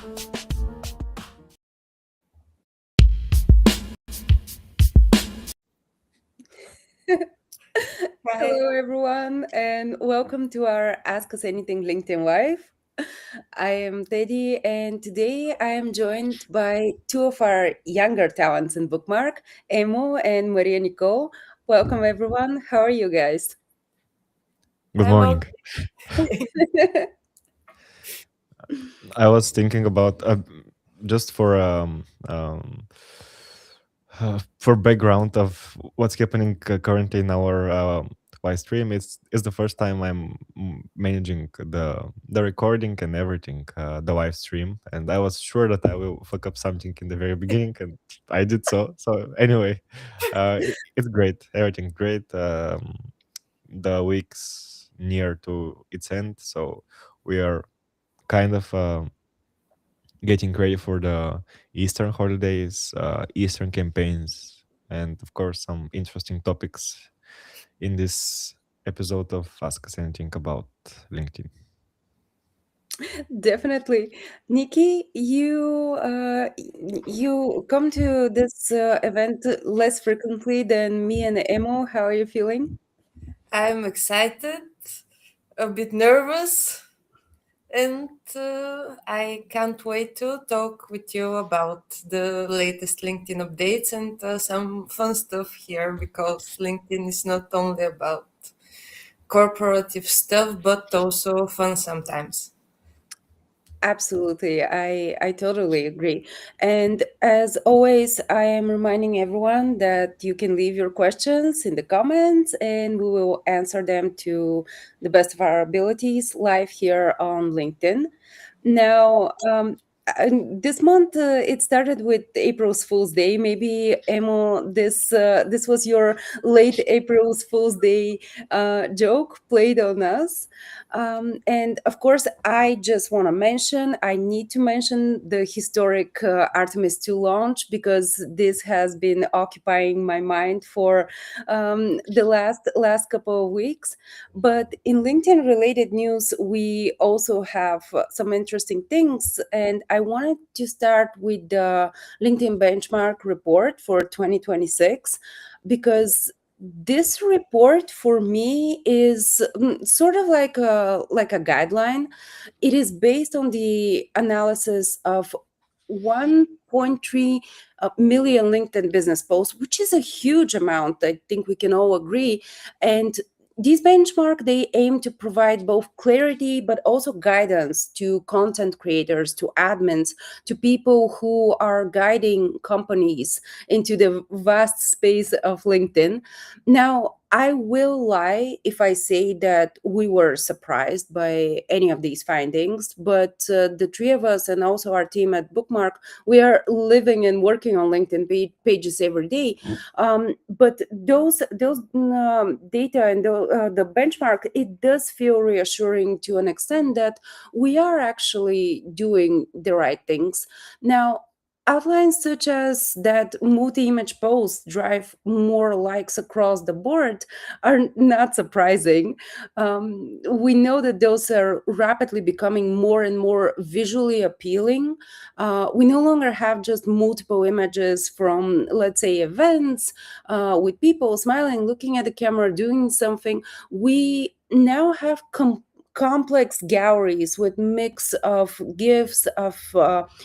Hi. Hello, everyone, and welcome to our Ask Us Anything LinkedIn Live. I am Teddy, and today I am joined by two of our younger talents in BookMark, Emo and Maria Nicole. Welcome, everyone. How are you guys? Good I'm morning. okay. I was thinking about just for background of what's happening currently in our live stream. It's the first time I'm managing the recording and everything, the live stream, and I was sure that I will fuck up something in the very beginning, and I did so. So anyway, it's great. Everything great. The week's near to its end, so we are kind of getting ready for the Eastern holidays, Eastern campaigns, and of course, some interesting topics in this episode of Ask Us Anything about LinkedIn. Definitely. Nikki, you come to this event less frequently than me and Emo. How are you feeling? I'm excited, a bit nervous, and I can't wait to talk with you about the latest LinkedIn updates and some fun stuff here because LinkedIn is not only about corporative stuff but also fun sometimes. Absolutely. I totally agree. And as always, I am reminding everyone that you can leave your questions in the comments and we will answer them to the best of our abilities live here on LinkedIn. Now, this month it started with April's Fool's Day. Maybe Emo, this was your late April's Fool's Day joke played on us. And of course, I need to mention the historic Artemis 2 launch because this has been occupying my mind for the last couple of weeks. But in LinkedIn related news, we also have some interesting things. And I wanted to start with the LinkedIn benchmark report for 2026 because this report for me is sort of like a guideline. It is based on the analysis of 1.3 million LinkedIn business posts, which is a huge amount. I think we can all agree. And these benchmark, they aim to provide both clarity but also guidance to content creators, to admins, to people who are guiding companies into the vast space of LinkedIn. Now, I will lie if I say that we were surprised by any of these findings, but the three of us and also our team at Bookmark, we are living and working on LinkedIn pages every day. But those data and the benchmark, it does feel reassuring to an extent that we are actually doing the right things. Now, outlines such as that multi-image posts drive more likes across the board are not surprising. We know that those are rapidly becoming more and more visually appealing. We no longer have just multiple images from, let's say, events with people smiling, looking at the camera, doing something. We now have complex galleries with mix of gifs, of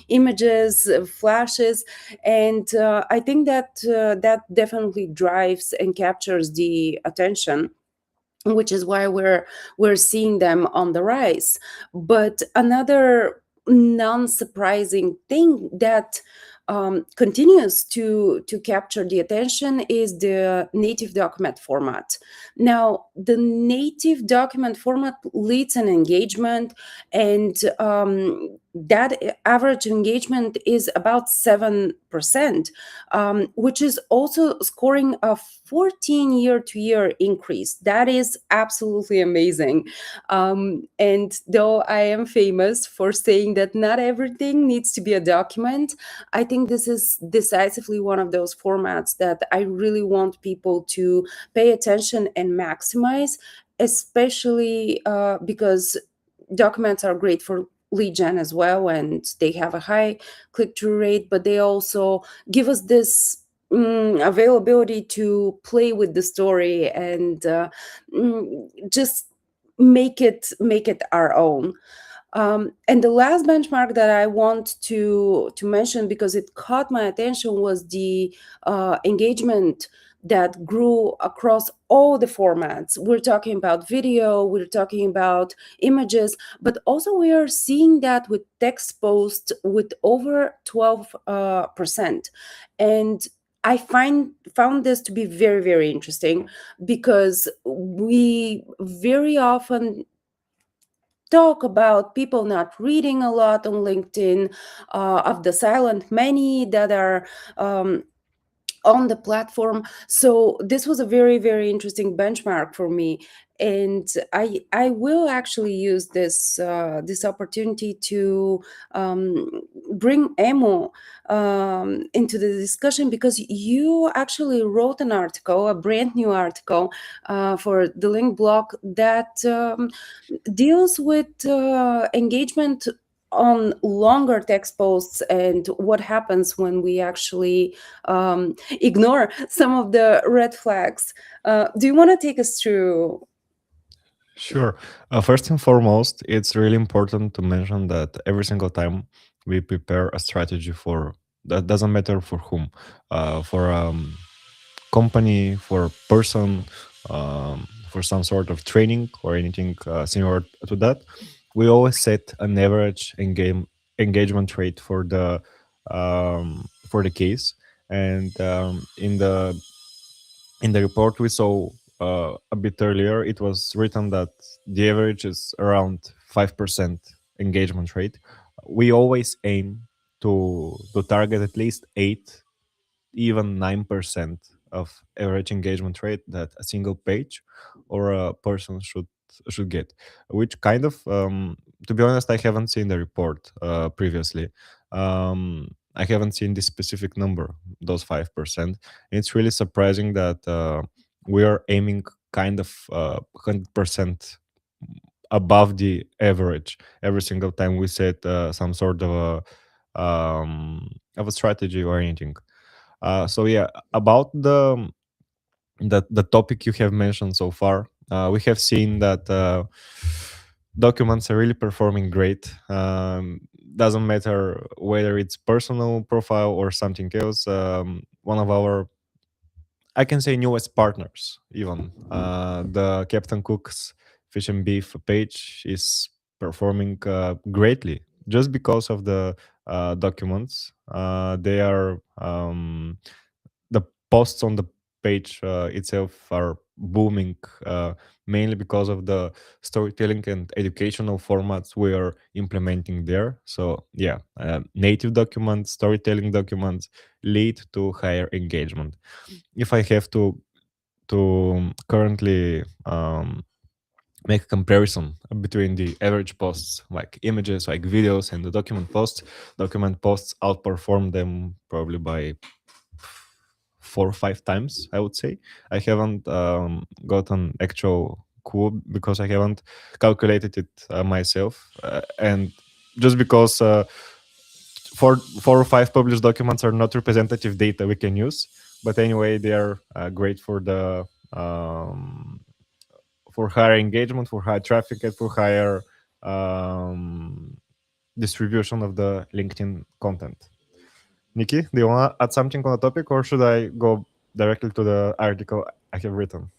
images, flashes, and I think that that definitely drives and captures the attention, which is why we're seeing them on the rise. But another non-surprising thing that continues to capture the attention is the native document format. Now, the native document format leads an engagement, and that average engagement is about 7%, which is also scoring a 14 year-to-year increase. That is absolutely amazing. And though I am famous for saying that not everything needs to be a document, I think this is decisively one of those formats that I really want people to pay attention and maximize, especially because documents are great for lead gen as well, and they have a high click-through rate, but they also give us this availability to play with the story and just make it our own. And the last benchmark that I want to mention, because it caught my attention, was the engagement that grew across all the formats. We're talking about video, we're talking about images, but also we are seeing that with text posts with over 12%. And I found this to be very, very interesting, because we very often talk about people not reading a lot on LinkedIn, of the silent many that are on the platform. So this was a very, very interesting benchmark for me, and I will actually use this opportunity to bring Emo into the discussion, because you actually wrote an article, a brand new article, for the link blog that deals with engagement on longer text posts and what happens when we actually ignore some of the red flags. Do you want to take us through? Sure. First and foremost, it's really important to mention that every single time we prepare a strategy for that, doesn't matter for whom, for company, for person, for some sort of training or anything similar to that, we always set an average engagement rate for the case. And in the report we saw a bit earlier, it was written that the average is around 5% engagement rate. We always aim to target at least 8, even 9% of average engagement rate that a single page or a person should get, which kind of to be honest, I haven't seen the report previously. I haven't seen this specific number, those 5%. It's really surprising that we are aiming kind of 100% above the average every single time we set some sort of a strategy or anything. So yeah, about the topic you have mentioned so far, we have seen that documents are really performing great. Doesn't matter whether it's personal profile or something else. One of our, I can say, newest partners, even the Captain Cook's Fish and Beef page is performing greatly just because of the documents. They are the posts on the page itself are booming, mainly because of the storytelling and educational formats we are implementing there. So yeah, native documents, storytelling documents lead to higher engagement. If I have to currently make a comparison between the average posts like images, like videos, and the document posts outperform them probably by 4 or 5 times, I would say. I haven't got an actual clue because I haven't calculated it myself, and just because 4 or 5 published documents are not representative data we can use. But anyway, they are great for the for higher engagement, for higher traffic, and for higher distribution of the LinkedIn content. Nikki, do you want to add something on the topic, or should I go directly to the article I have written?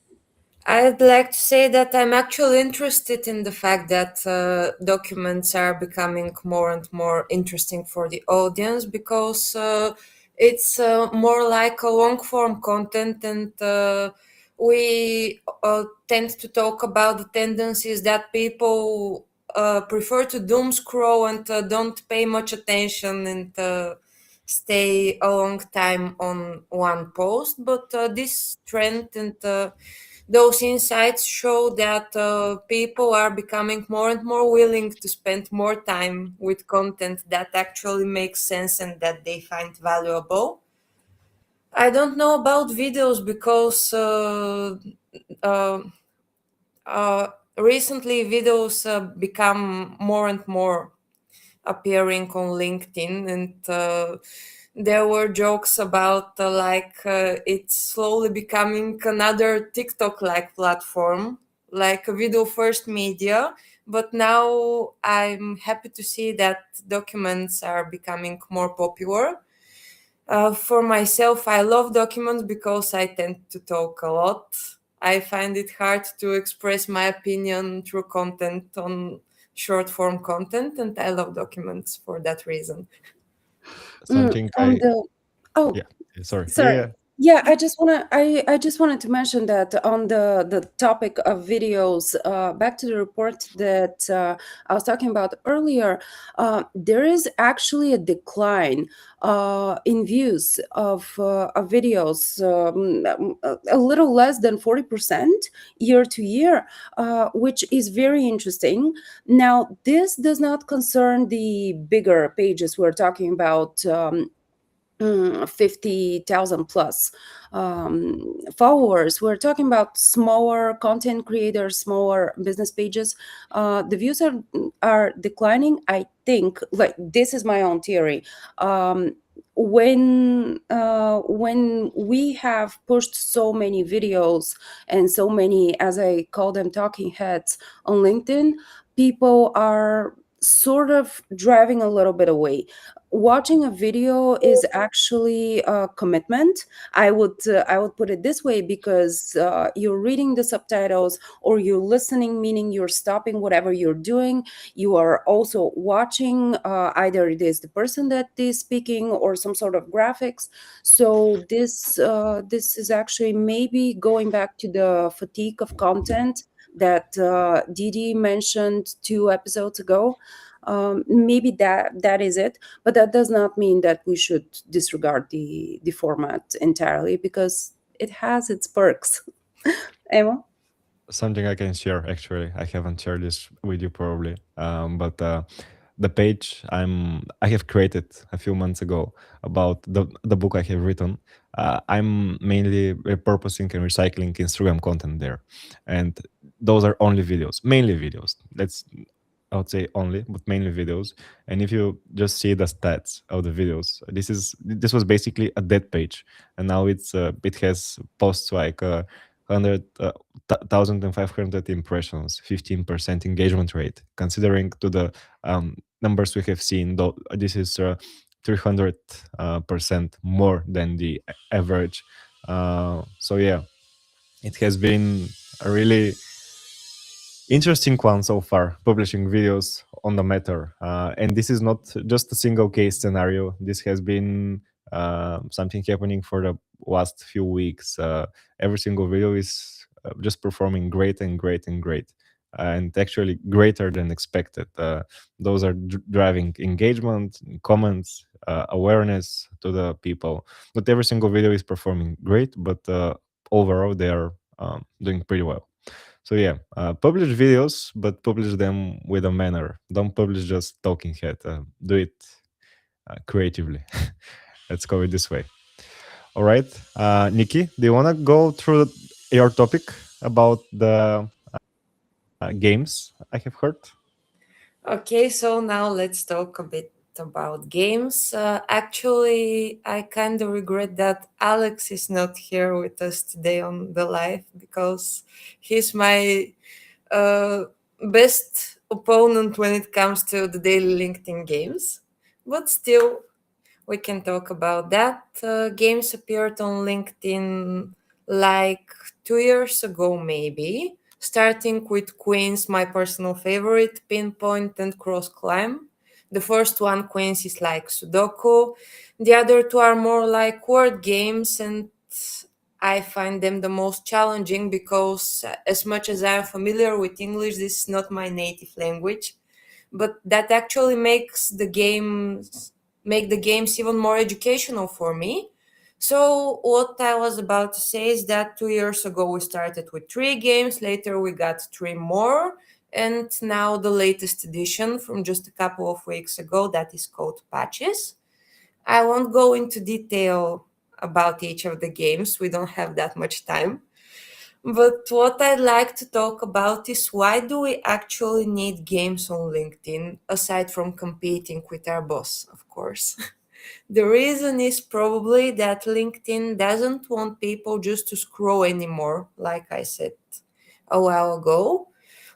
I'd like to say that I'm actually interested in the fact that documents are becoming more and more interesting for the audience, because it's more like a long form content, and we tend to talk about the tendencies that people prefer to doom scroll and don't pay much attention and stay a long time on one post. But this trend and those insights show that people are becoming more and more willing to spend more time with content that actually makes sense and that they find valuable. I don't know about videos because uh, uh, recently videos become more and more appearing on LinkedIn, and there were jokes about it's slowly becoming another TikTok-like platform, like a video first media. But now I'm happy to see that documents are becoming more popular. For myself, I love documents because I tend to talk a lot. I find it hard to express my opinion through content on short form content, and I love documents for that reason. Something On I the oh, Yeah, sorry. sorry. Yeah, Yeah, I just wanted to mention that on the topic of videos, back to the report that I was talking about earlier, there is actually a decline in views of videos, a little less than 40% year to year, which is very interesting. Now, this does not concern the bigger pages. We're talking about 50,000 plus followers. We're talking about smaller content creators, smaller business pages. The views are declining. I think, like, this is my own theory. When we have pushed so many videos and so many, as I call them, talking heads on LinkedIn, people are sort of driving a little bit away. Watching a video is actually a commitment. I would put it this way, because you're reading the subtitles, or you're listening, meaning you're stopping whatever you're doing. You are also watching, either it is the person that is speaking or some sort of graphics. So this is actually maybe going back to the fatigue of content that Didi mentioned 2 episodes ago. Maybe that is it, but that does not mean that we should disregard the format entirely, because it has its perks. Emma? something I can share. Actually, I haven't shared this with you probably, but the page I have created a few months ago about the book I have written. I'm mainly repurposing and recycling Instagram content there, and those are only videos, mainly videos. I would say only, but mainly videos. And if you just see the stats of the videos, this was basically a dead page, and now it has posts like 1,500 impressions, 15% engagement rate. Considering to the numbers we have seen, though, this is 300% more than the average. So yeah, it has been a really interesting one so far, publishing videos on the matter. And this is not just a single case scenario. This has been something happening for the last few weeks. Every single video is just performing great and great and great. And actually greater than expected. Those are driving engagement, comments, awareness to the people. Not every single video is performing great, but overall they are doing pretty well. So yeah, publish videos, but publish them with a manner. Don't publish just talking head. Do it creatively. Let's go it this way. All right, Nikki, do you want to go through your topic about the games I have heard? Okay, so now let's talk a bit about games. Actually, I kind of regret that Alex is not here with us today on the live, because he's my uh, best opponent when it comes to the daily LinkedIn games. But still, we can talk about that. Games appeared on LinkedIn like 2 years ago, maybe, starting with Queens, my personal favorite, Pinpoint and Cross Climb. The first one, Queens, is like Sudoku. The other two are more like word games, and I find them the most challenging because, as much as I'm familiar with English, this is not my native language. But that actually make the games even more educational for me. So what I was about to say is that 2 years ago we started with 3 games, later we got 3 more, and now the latest edition from just a couple of weeks ago, that is called Patches. I won't go into detail about each of the games, we don't have that much time. But what I'd like to talk about is why do we actually need games on LinkedIn aside from competing with our boss, of course. The reason is probably that LinkedIn doesn't want people just to scroll anymore, like I said a while ago.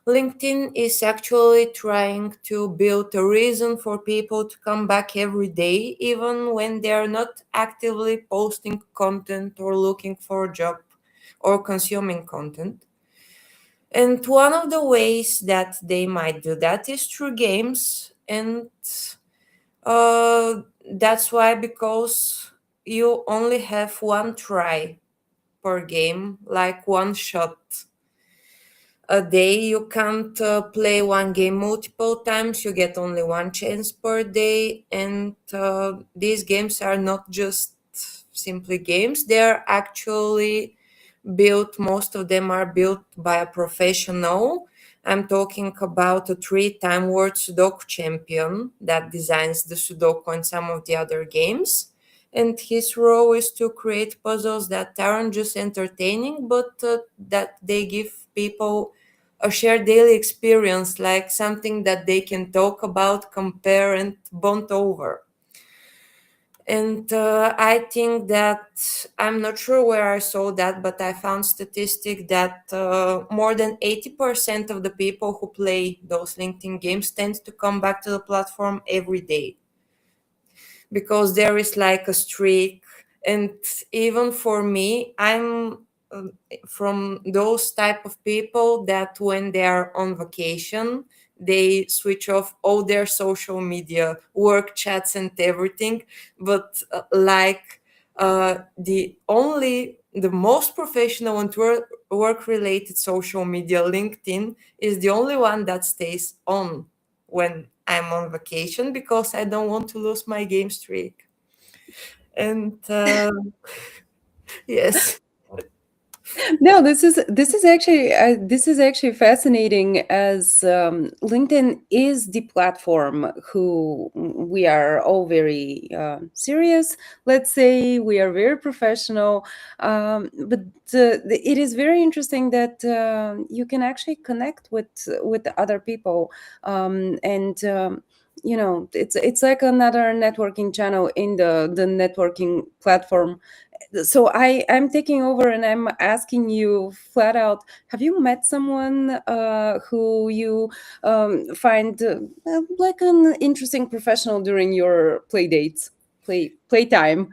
LinkedIn is actually trying to build a reason for people to come back every day, even when they are not actively posting content or looking for a job or consuming content. And one of the ways that they might do that is through games. And that's why, because you only have one try per game, like one shot a day. You can't play one game multiple times. You get only one chance per day. And these games are not just simply games, they're actually built, most of them are built by a professional. I'm talking about a three-time world Sudoku champion that designs the Sudoku and some of the other games. And his role is to create puzzles that aren't just entertaining, but that they give people a shared daily experience, like something that they can talk about, compare, and bond over. And I think that, I'm not sure where I saw that, but I found statistic that more than 80% of the people who play those LinkedIn games tend to come back to the platform every day, because there is like a streak. And even for me, I'm from those type of people that when they are on vacation, they switch off all their social media, work chats, and everything. But the most professional and work related social media, LinkedIn, is the only one that stays on when I'm on vacation, because I don't want to lose my game streak. And yes. No, this is actually fascinating, as LinkedIn is the platform who we are all very serious. Let's say we are very professional, but it is very interesting that you can actually connect with other people, and. It's like another networking channel in the networking platform. So I'm taking over and I'm asking you flat out, have you met someone who you find like an interesting professional during your play dates, playtime?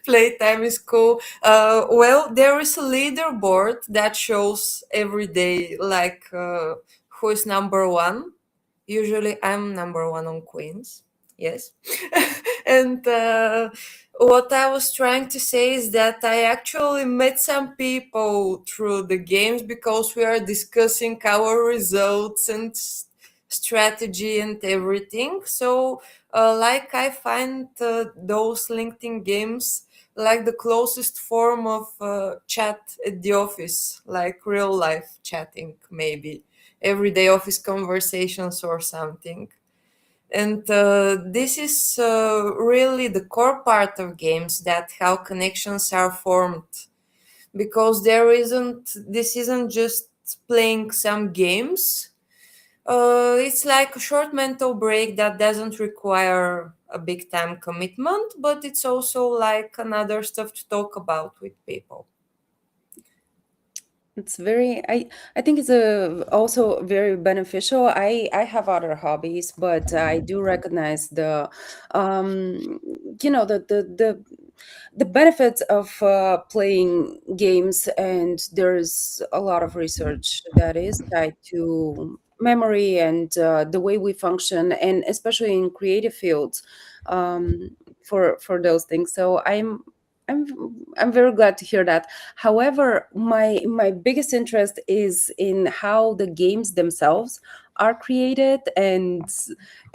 Playtime is cool. Well, there is a leaderboard that shows every day, like who is number one. Usually, I'm number one on Queens. Yes. And what I was trying to say is that I actually met some people through the games, because we are discussing our results and strategy and everything. So like I find those LinkedIn games like the closest form of chat at the office, like real life chatting, maybe everyday office conversations or something. And this is really the core part of games, that how connections are formed, because this isn't just playing some games. It's like a short mental break that doesn't require a big time commitment, but it's also like another stuff to talk about with people. It's very, I think it's also very beneficial. I have other hobbies, but I do recognize um the benefits of playing games, and there's a lot of research that is tied to memory and the way we function, and especially in creative fields, for those things. So I'm I'm very glad to hear that. However, my biggest interest is in how the games themselves are created, and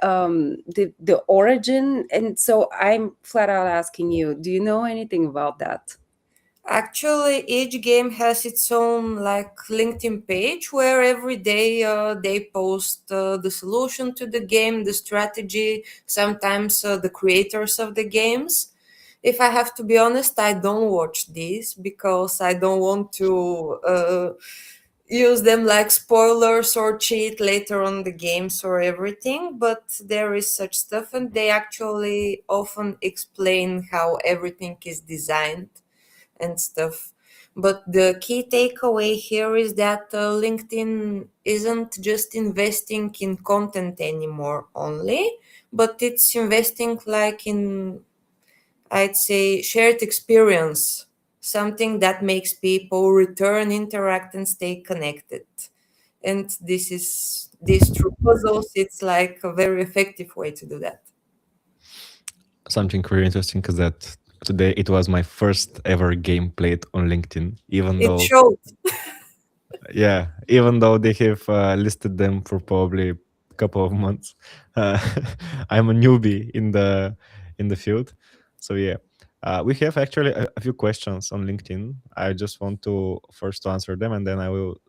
the origin. And so I'm flat out asking you, do you know anything about that? Actually, each game has its own like LinkedIn page where every day they post the solution to the game, the strategy, sometimes the creators of the games. If I have to be honest, I don't watch these because I don't want to use them like spoilers or cheat later on the games or everything. But there is such stuff, and they actually often explain how everything is designed and stuff. But the key takeaway here is that LinkedIn isn't just investing in content anymore only, but it's investing like in, I'd say, shared experience, something that makes people return, interact, and stay connected. And this through puzzles, it's like a very effective way to do that. Something really interesting is that today it was my first ever game played on LinkedIn, even It though, showed. yeah, even though they have listed them for probably a couple of months. uh, I'm a newbie in the field. So yeah, we have actually a few questions on LinkedIn. I just want to first to answer them, and then I will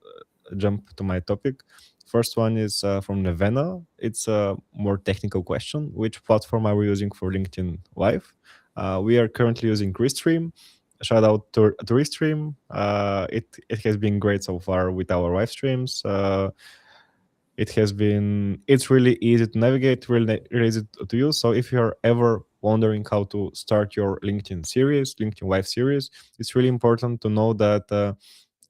jump to my topic. First one is from Nevena. It's a more technical question. Which platform are we using for LinkedIn Live? We are currently using Restream. Shout out to Restream. It has been great so far with our live streams. It's really easy to navigate, really easy to use. So if you're ever wondering how to start your LinkedIn live series, it's really important to know that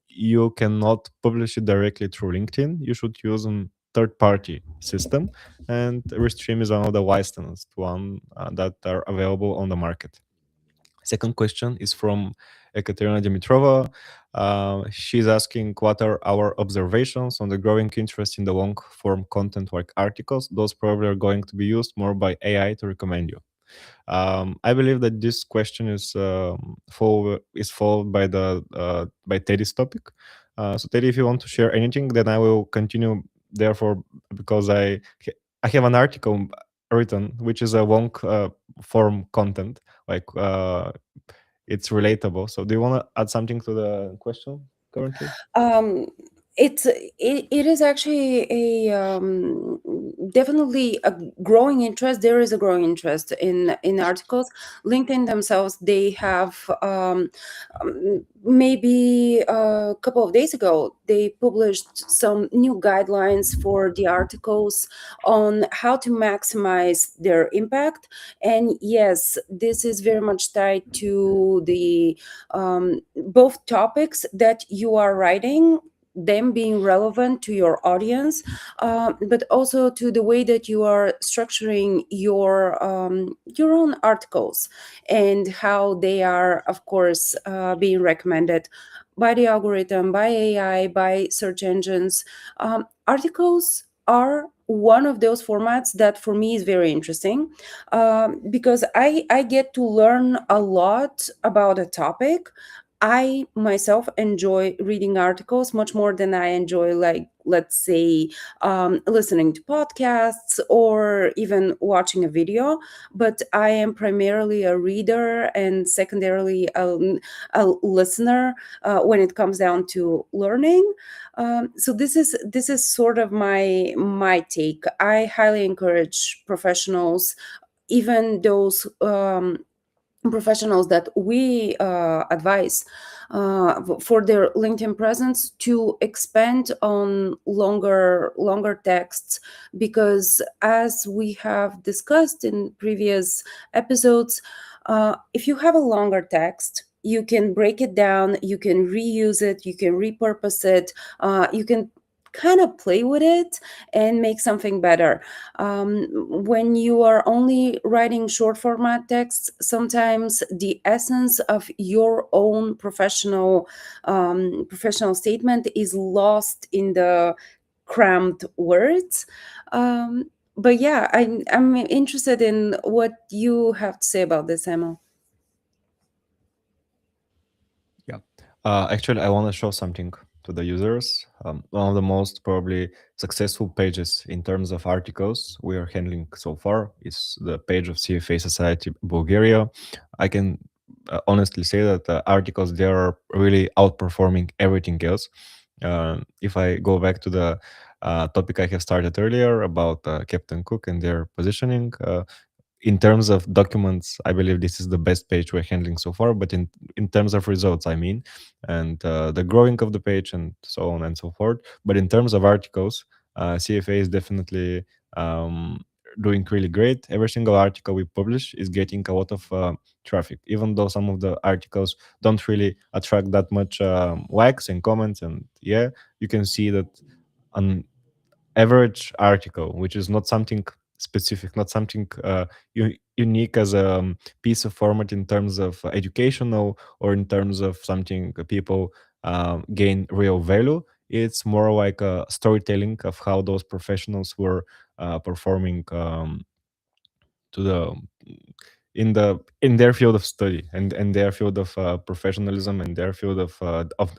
you cannot publish it directly through LinkedIn. You should use a third-party system, and Restream is one of the licensed one that are available on the market. Second question is from Ekaterina Dimitrova. She's asking what are our observations on the growing interest in the long form content like articles. Those probably are going to be used more by AI to recommend you. I believe that this question is followed by the by Teddy's topic. So Teddy, if you want to share anything, then I will continue. Therefore, because I have an article written which is a long form content, like it's relatable. So do you want to add something to the question currently? Um, it is actually a definitely a growing interest. There is a growing interest in articles. LinkedIn themselves, they have maybe a couple of days ago they published some new guidelines for the articles on how to maximize their impact. And yes, this is very much tied to the both topics that you are writing, them being relevant to your audience, but also to the way that you are structuring your own articles, and how they are, of course, being recommended by the algorithm, by AI, by search engines. Articles are one of those formats that for me is very interesting, because I get to learn a lot about a topic. I myself enjoy reading articles much more than I enjoy, like, let's say, listening to podcasts or even watching a video. But I am primarily a reader and secondarily a listener when it comes down to learning. So this is sort of my take. I highly encourage professionals, even those professionals that we advise for their LinkedIn presence, to expand on longer texts, because as we have discussed in previous episodes, if you have a longer text, you can break it down, you can reuse it, you can repurpose it, you can kind of play with it and make something better. When you are only writing short format texts, sometimes the essence of your own professional statement is lost in the cramped words. But yeah, I'm interested in what you have to say about this, Emma. Yeah. Actually, I want to show something to the users. One of the most probably successful pages in terms of articles we are handling so far is the page of CFA Society Bulgaria. I can honestly say that the articles there are really outperforming everything else. If I go back to the topic I have started earlier about Captain Cook and their positioning, in terms of documents, I believe this is the best page we're handling so far. But in terms of results, I mean, and the growing of the page and so on and so forth. But in terms of articles, CFA is definitely doing really great. Every single article we publish is getting a lot of traffic, even though some of the articles don't really attract that much likes and comments. And yeah, you can see that on average article, which is not something specific, not something unique as a piece of format in terms of educational or in terms of something people gain real value. It's more like a storytelling of how those professionals were performing to the in their field of study and their field of professionalism and their field of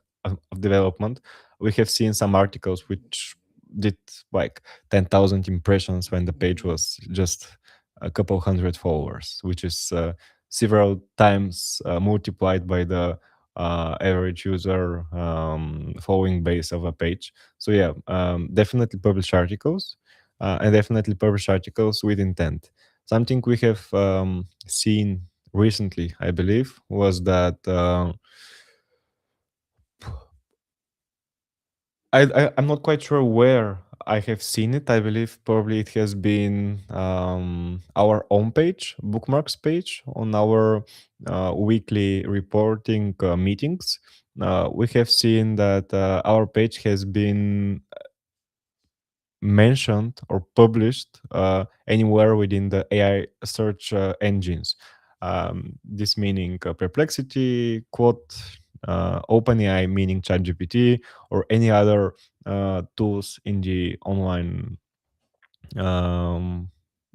development. We have seen some articles which did like 10,000 impressions when the page was just a couple hundred followers, which is several times multiplied by the average user following base of a page. So yeah, definitely publish articles, and definitely publish articles with intent. Something we have seen recently, I believe, was that I'm not quite sure where I have seen it. I believe probably it has been our own page, Bookmarks page, on our weekly reporting meetings. We have seen that our page has been mentioned or published anywhere within the AI search engines. This meaning Perplexity, Quote, OpenAI meaning ChatGPT, or any other tools in the online um,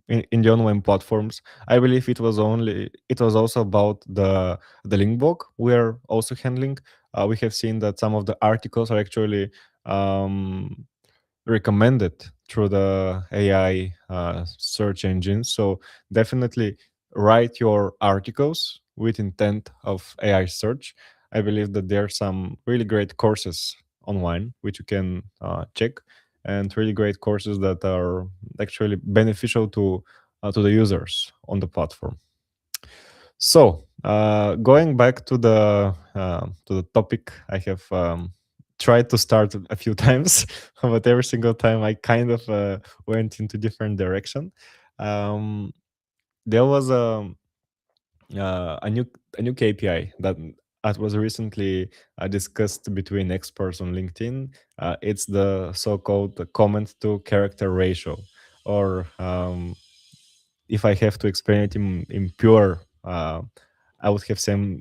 in the online platforms. I believe it was also about the link block we're also handling. We have seen that some of the articles are actually um, recommended through the AI search engine. So definitely write your articles with intent of AI search. I believe that there are some really great courses online which you can check, and really great courses that are actually beneficial to the users on the platform. So, going back to the topic, I have tried to start a few times, but every single time I kind of went into different direction. Um, there was a new KPI that was recently discussed between experts on LinkedIn. It's the so-called comment to character ratio, or if I have to explain it in pure, I would have said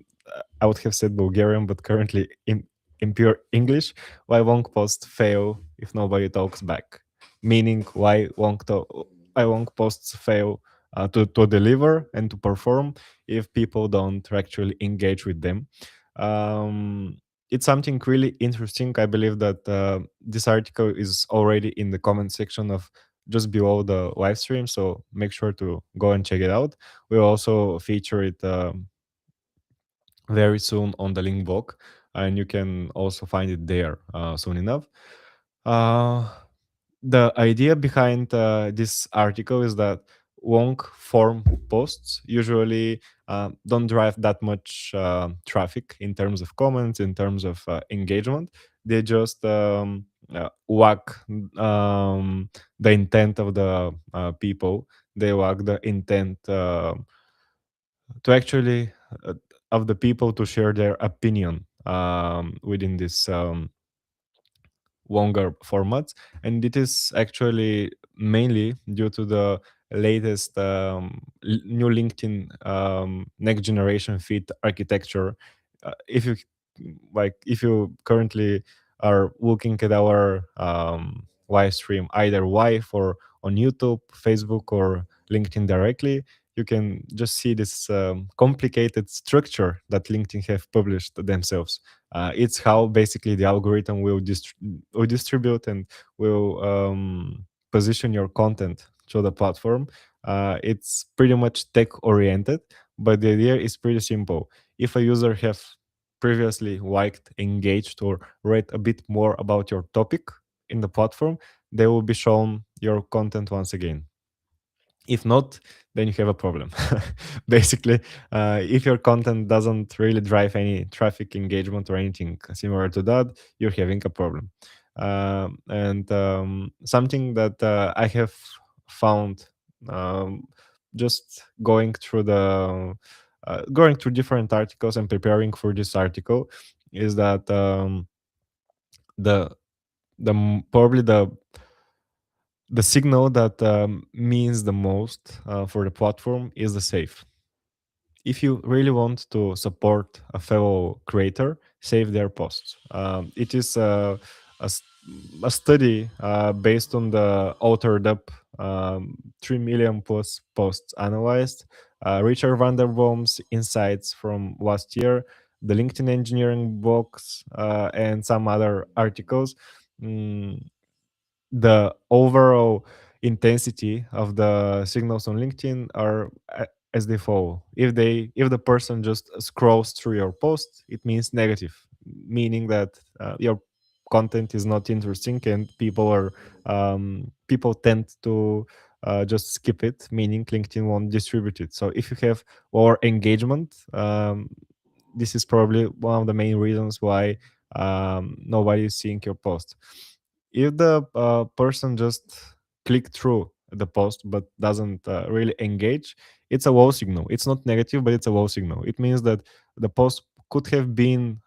I would have said Bulgarian, but currently in pure English, why won't post fail if nobody talks back? Meaning, why won't posts fail to deliver and to perform if people don't actually engage with them? It's something really interesting. I believe that this article is already in the comment section of just below the live stream, so make sure to go and check it out. We'll also feature it very soon on the link blog, and you can also find it there soon enough. Uh, the idea behind this article is that long form posts usually don't drive that much traffic in terms of comments, in terms of engagement. They just lack the intent of the people. They lack the intent to actually uh, of the people to share their opinion within this longer formats, and it is actually mainly due to the latest new LinkedIn next generation feed architecture. If you if you currently are looking at our live stream either live or on YouTube, Facebook, or LinkedIn directly, you can just see this complicated structure that LinkedIn have published themselves. It's how basically the algorithm will distribute and will position your content to the platform. It's pretty much tech oriented, but the idea is pretty simple. If a user have previously liked, engaged, or read a bit more about your topic in the platform, they will be shown your content once again. If not, then you have a problem. Basically, if your content doesn't really drive any traffic engagement or anything similar to that, you're having a problem. And something that I have found, um, just going through different articles and preparing for this article, is that the probably the signal that means the most for the platform is the save. If you really want to support a fellow creator, save their posts. It is a, s- a study based on the authored up 3 million plus posts analyzed, Richard Vanderboom's insights from last year, the LinkedIn engineering books, and some other articles. Mm, the overall intensity of the signals on LinkedIn are as they follow. If the person just scrolls through your post, it means negative, meaning that your content is not interesting and people tend to just skip it, meaning LinkedIn won't distribute it. So if you have lower engagement, this is probably one of the main reasons why nobody is seeing your post. If the person just click through the post but doesn't really engage, it's a low signal. It's not negative, but it's a low signal. It means that the post could have been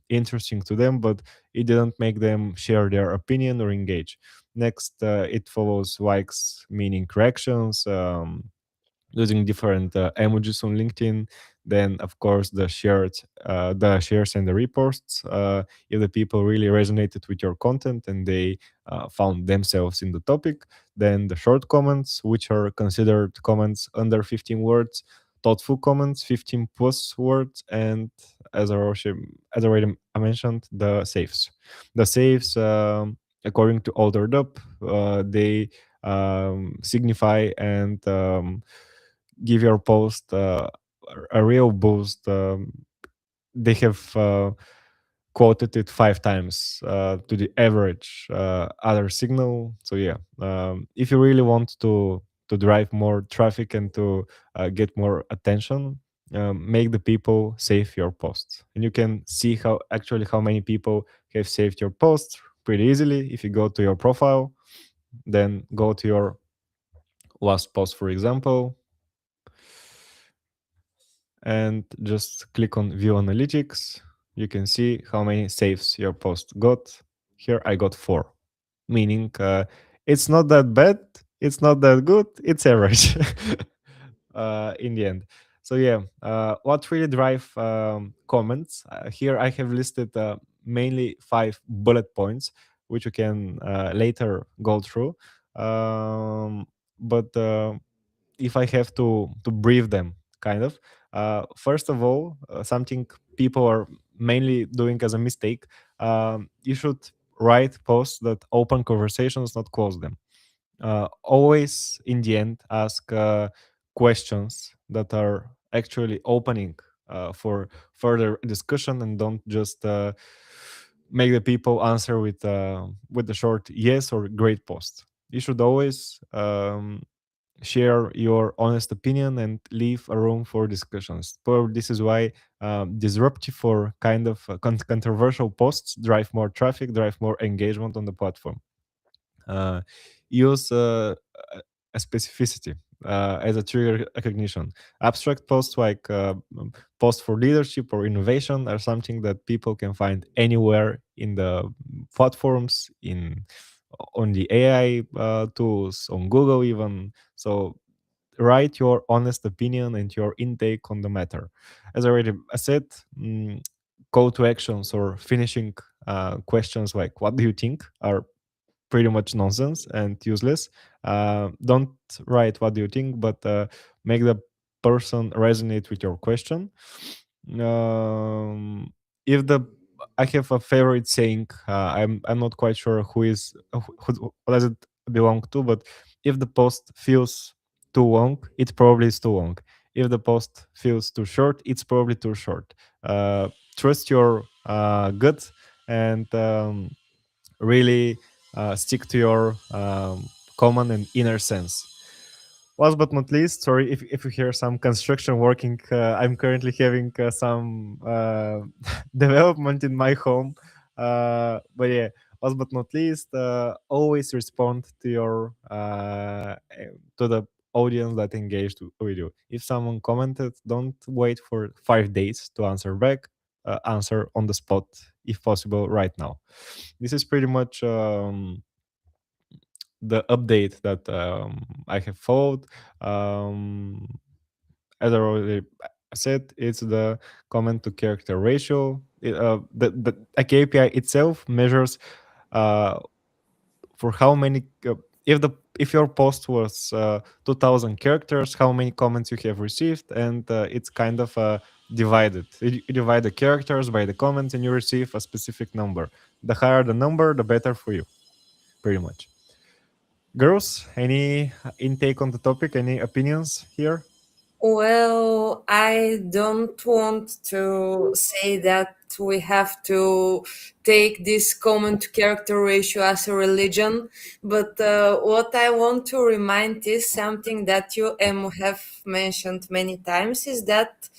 interesting to them, but it didn't make them share their opinion or engage. Next, it follows likes, meaning reactions, using different emojis on LinkedIn. Then, of course, the shares and the reposts. If the people really resonated with your content and they found themselves in the topic, then the short comments, which are considered comments under 15 words, thoughtful comments, 15 plus words, and as already mentioned, the saves. The saves, according to Altered Up, they signify and give your post a real boost. They have quoted it 5 times to the average other signal. So yeah, if you really want to drive more traffic and to get more attention, make the people save your posts, and you can see how many people have saved your posts pretty easily. If you go to your profile, then go to your last post, for example, and just click on view analytics. You can see how many saves your post got. Here I got 4, meaning it's not that bad, it's not that good, it's average in the end. So yeah, what really drive comments? Here I have listed mainly 5 bullet points, which you can later go through. But if I have to brief them, kind of. First of all, something people are mainly doing as a mistake. You should write posts that open conversations, not close them. Always, in the end, ask questions that are actually opening for further discussion, and don't just make the people answer with the short yes or great post. You should always share your honest opinion and leave a room for discussions. Probably this is why disruptive or kind of controversial posts drive more traffic, drive more engagement on the platform. Uh, use a specificity as a trigger recognition. Abstract posts like post for leadership or innovation are something that people can find anywhere in the platforms, in on the AI tools, on Google even. So write your honest opinion and your intake on the matter. As I already said, call to actions or finishing questions like "What do you think?" are pretty much nonsense and useless. Don't write "What do you think?" but make the person resonate with your question. Um, if the I have a favorite saying. I'm not quite sure who does it belong to, but if the post feels too long, it probably is too long. If the post feels too short, it's probably too short. Trust your gut and really stick to your common and inner sense. Last but not least, sorry if you hear some construction working. I'm currently having some development in my home. But yeah, last but not least, always respond to your to the audience that engaged with you. If someone commented, don't wait for 5 days to answer back. Answer on the spot, if possible, right now. This is pretty much the update that I have followed. Um, as I already said, it's the comment to character ratio. The a KPI itself measures uh, for how many if your post was 2000 characters, how many comments you have received, and it's kind of divided. You divide the characters by the comments, and you receive a specific number. The higher the number, the better for you, pretty much. Girls, any intake on the topic? Any opinions here? Well, I don't want to say that we have to take this common to character ratio as a religion, but what I want to remind is something that you have mentioned many times is that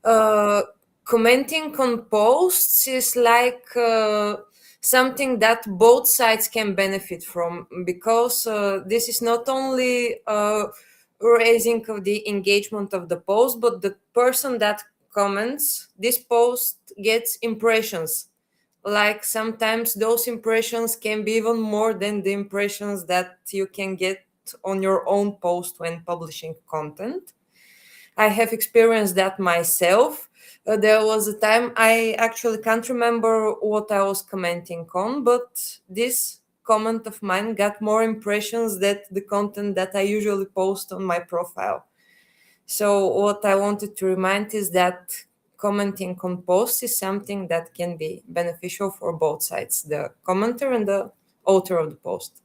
uh, commenting on posts is like something that both sides can benefit from, because this is not only raising of the engagement of the post, but the person that comments this post gets impressions. Like sometimes those impressions can be even more than the impressions that you can get on your own post when publishing content. I have experienced that myself. There was a time I actually can't remember what I was commenting on, but this comment of mine got more impressions than the content that I usually post on my profile. So, what I wanted to remind is that commenting on posts is something that can be beneficial for both sides, the commenter and the author of the post.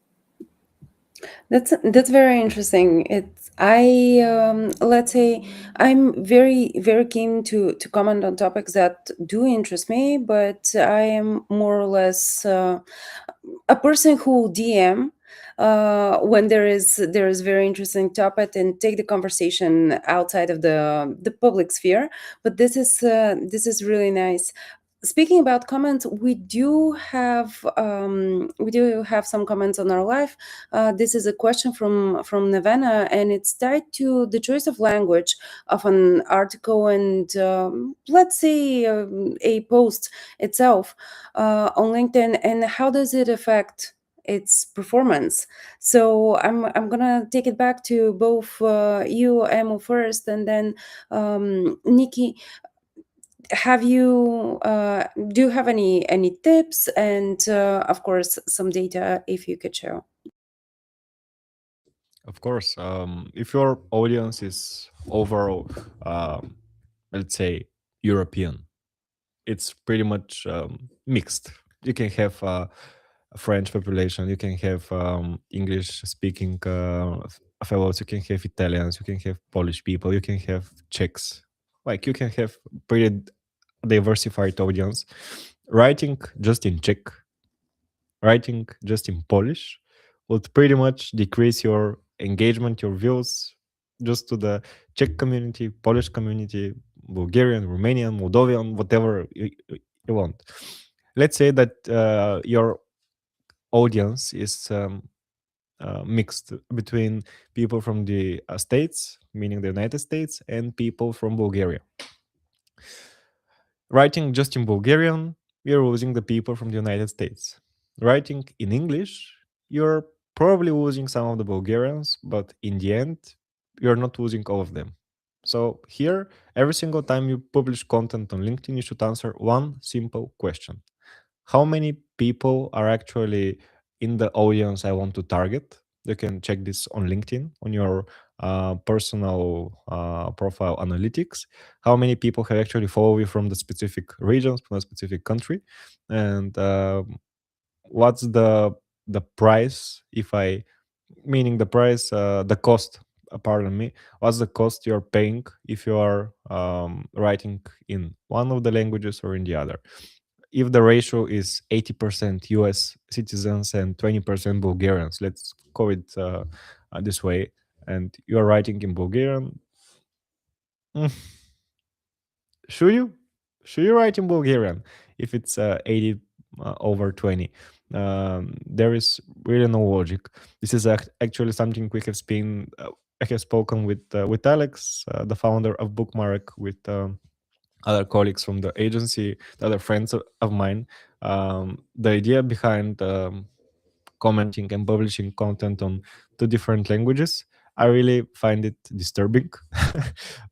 That's very interesting. It's I let's say I'm very keen to comment on topics that do interest me, but I am more or less a person who DM when there is very interesting topic and take the conversation outside of the public sphere. But this is really nice. Speaking about comments, we do have some comments on our live. This is a question from Nevena, and it's tied to the choice of language of an article and let's say a post itself on LinkedIn, and how does it affect its performance. So I'm gonna take it back to both you, Emo, first, and then Nikki. Have you do you have any tips, and of course some data if you could show? Of course, if your audience is overall, um, let's say, European, it's pretty much mixed. You can have a French population, you can have English speaking fellows, you can have Italians, you can have Polish people, you can have Czechs. Like you can have pretty diversified audience. Writing just in Czech, writing just in Polish would pretty much decrease your engagement, your views, just to the Czech community, Polish community, Bulgarian, Romanian, Moldovan, whatever you want. Let's say that your audience is mixed between people from the States, meaning the United States, and people from Bulgaria. Writing just in Bulgarian, you're losing the people from the United States. Writing in English, you're probably losing some of the Bulgarians, but in the end, you're not losing all of them. So here, every single time you publish content on LinkedIn, you should answer one simple question: how many people are actually in the audience I want to target? You can check this on LinkedIn on your personal profile analytics. How many people have actually followed you from the specific regions, from a specific country, and what's the price if I meaning the price the cost pardon me, what's the cost you're paying if you are writing in one of the languages or in the other. If the ratio is 80% US citizens and 20% Bulgarians, let's call it this way, and you are writing in Bulgarian, mm, should you? Should you write in Bulgarian if it's 80 over 20? There is really no logic. This is actually something we have been. I have spoken with Alex, the founder of BookMark, with other colleagues from the agency, the other friends of mine. The idea behind commenting and publishing content on two different languages, I really find it disturbing.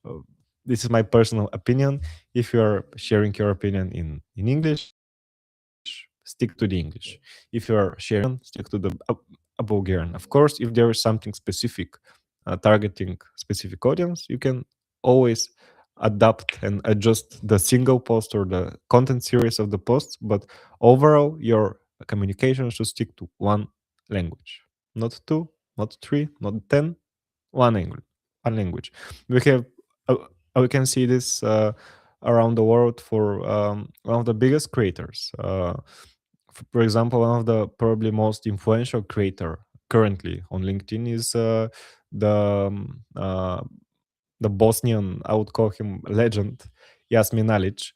Uh, this is my personal opinion. If you're sharing your opinion in English, stick to the English. If you're sharing Bulgarian, stick to the Bulgarian. Of course, if there is something specific targeting specific audience, you can always adapt and adjust the single post or the content series of the posts. But overall, your communication should stick to one language, not two, not three, not 10, one language. One language. We have, uh, we can see this around the world for one of the biggest creators. For example, one of the probably most influential creator currently on LinkedIn is the the Bosnian, I would call him legend, Yasmin Alic,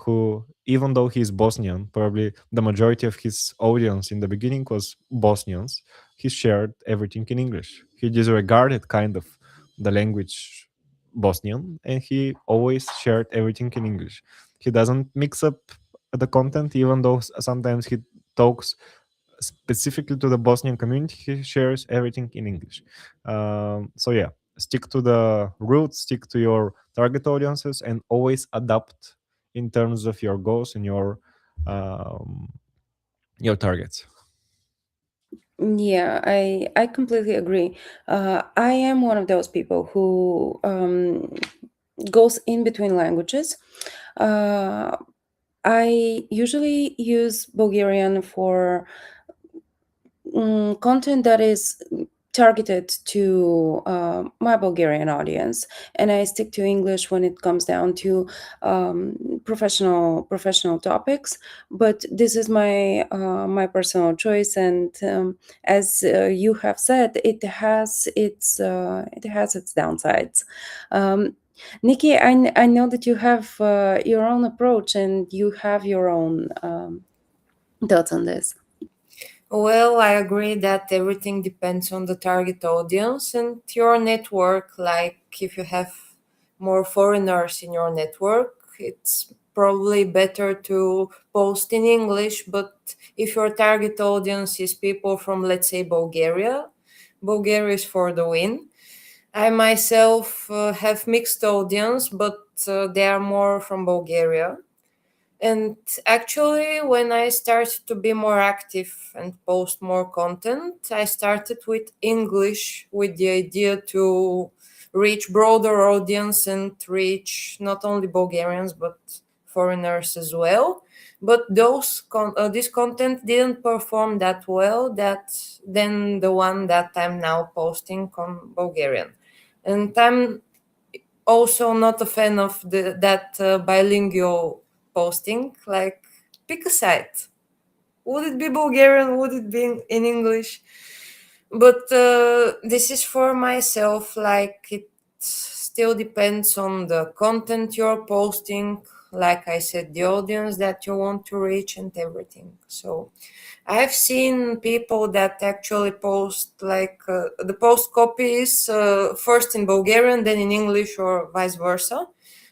who, even though he's Bosnian, probably the majority of his audience in the beginning was Bosnians, he shared everything in English. He disregarded kind of the language Bosnian, and he always shared everything in English. He doesn't mix up the content, even though sometimes he talks specifically to the Bosnian community. He shares everything in English. So yeah, stick to the roots, stick to your target audiences, and always adapt in terms of your goals and um, your targets. Yeah, I completely agree. I am one of those people who goes in between languages. Uh, I usually use Bulgarian for content that is targeted to my Bulgarian audience, and I stick to English when it comes down to professional topics. But this is my personal choice, and as you have said, it has its downsides. Um, Nikki, I know that you have your own approach and you have your own thoughts on this. Well, I agree that everything depends on the target audience and your network. Like, if you have more foreigners in your network, it's probably better to post in English. But if your target audience is people from, let's say, Bulgaria, Bulgaria is for the win. I myself have mixed audience, but they are more from Bulgaria. And actually, when I started to be more active and post more content, I started with English with the idea to reach broader audience and reach not only Bulgarians but foreigners as well. But this content didn't perform that well that than the one that I'm now posting on Bulgarian. And I'm also not a fan of that bilingual posting. Like, pick a site. Would it be Bulgarian? Would it be in English? But this is for myself. Like, it still depends on the content you're posting. Like I said, the audience that you want to reach and everything. So I've seen people that actually post like the post copy is first in Bulgarian, then in English, or vice versa.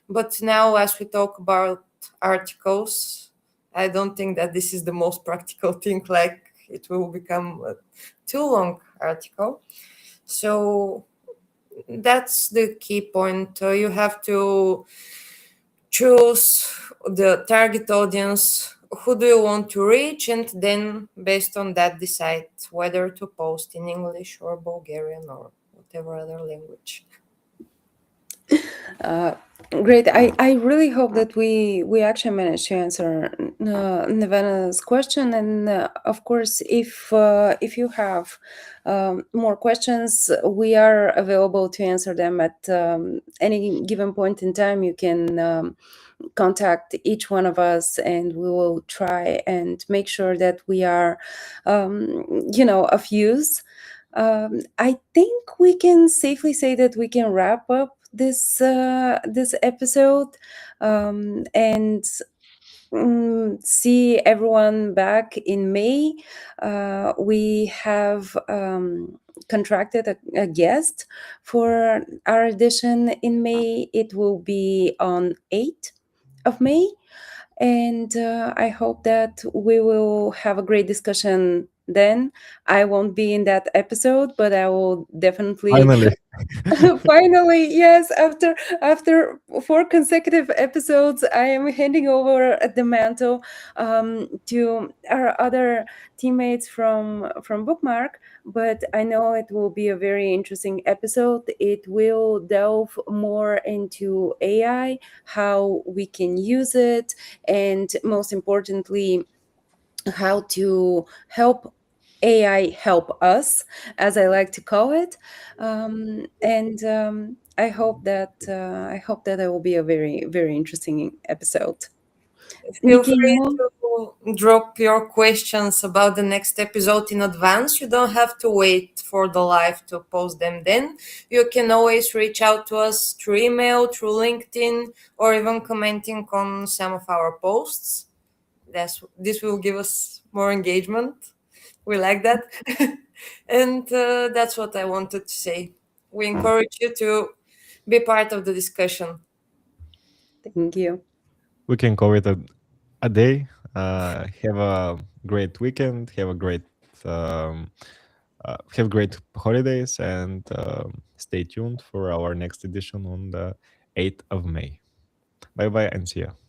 But now, as we talk about articles, I don't think that this is the most practical thing. Like, it will become a too long article. So that's the key point. You have to choose the target audience, who do you want to reach, and then based on that decide whether to post in English or Bulgarian or whatever other language. Uh, Great. I really hope that we actually managed to answer Nevada's question. And of course, if you have more questions, we are available to answer them at any given point in time. You can contact each one of us, and we will try and make sure that we are, of use. I think we can safely say that we can wrap up this episode, and see everyone back in May. We have contracted a guest for our edition in May. It will be on 8th of May. And I hope that we will have a great discussion then. I won't be in that episode, but I will definitely. Finally. Finally, yes, after four consecutive episodes, I am handing over the mantle to our other teammates from Bookmark. But I know it will be a very interesting episode. It will delve more into AI, how we can use it, and most importantly, how to help AI help us, as I like to call it. And I hope that it will be a very very interesting episode. Feel Nikki, free to drop your questions about the next episode in advance. You don't have to wait for the live to post them then. You can always reach out to us through email, through LinkedIn, or even commenting on some of our posts. This will give us more engagement. We like that. And that's what I wanted to say. We encourage you to be part of the discussion. thank you. We can call it a day. Have a great weekend. Um, have great holidays, and stay tuned for our next edition on the 8th of May. Bye bye and see you.